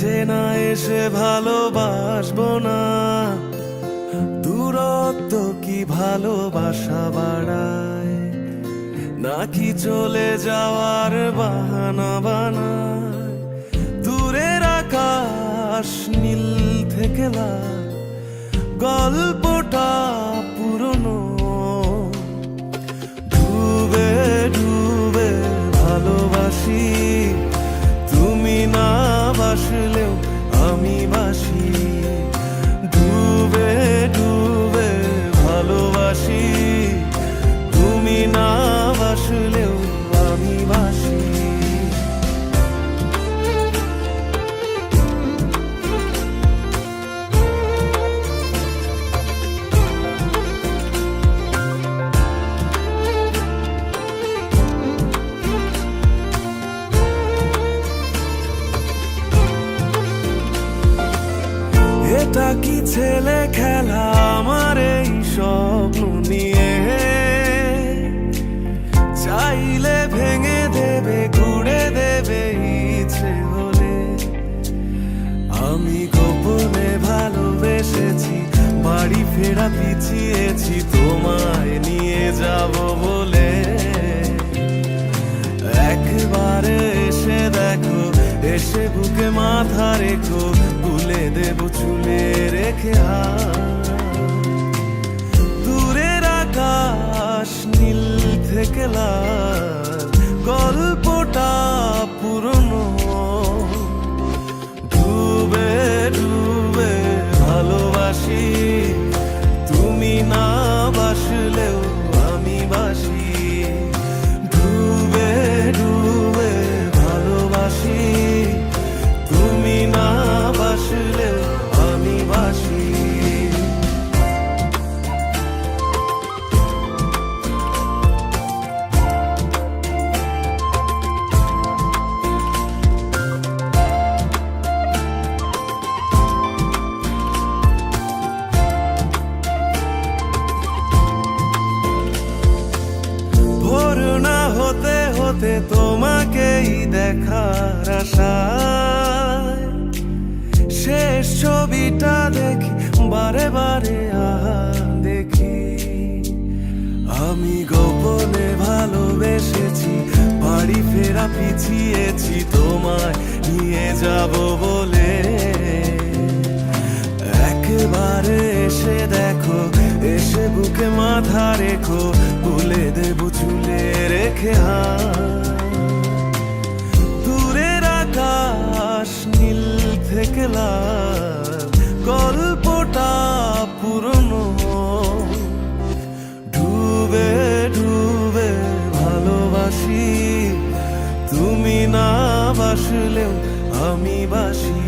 কাছে না এসে ভালোবাসবো না, দূরত্ব কি ভালোবাসা বাড়ায়, নাকি চলে যাওয়ার বাহানা বানায়। দূরের আকাশ নীল থেকে লাল, গল্পটা পুরনো। ডুবে ডুবে ভালোবাসি, তুমি না বাসলেও আমি বাসি। ডুবে ডুবে ভালোবাসি, তুমি না বাসলেও আমি বাসি। এটা কি ছেলে খেলা আমার এই স্বপ্ন নিয়ে, চাইলে ভেঙে দেবে ঘুরে দেবে ইচ্ছে হলে। আমি গোপনে ভালোবেসেছি, বাড়ি ফেরা পিছিয়েছি তোমায় নিয়ে যাব বলে। একবারে এসে দেখো, এসে বুকে মাথা রেখো, তুলে দেব চুলে রেখে হাত। দূরের আকাশ নীল থেকে লাল, গল্পটা পুরনো। ডুবে ডুবে ভালোবাসি, তুমি না বাসলেও আমি বাসি। ডুবে ডুবে ভালোবাসি, তুমি না বাসলেও আমি বাসি। ভোর না হতে হতে তোমাকেই দেখার আশায়, শেষ ছবিটা দেখি বারে বারে দেখি। আমি গোপনে ভালোবেসেছি, বাড়ি ফেরা পিছিয়েছি তোমায় নিয়ে যাব বলে। একবারে এসে দেখো, এসে বুকে মাথা রেখো, তুলে দেব চুলে রেখে হাত। দূরের আকাশ নীল থেকে লাল, গল্পটা পুরনো। ডুবে ডুবে ভালোবাসি, তুমি না বাসলেও আমি বাসি।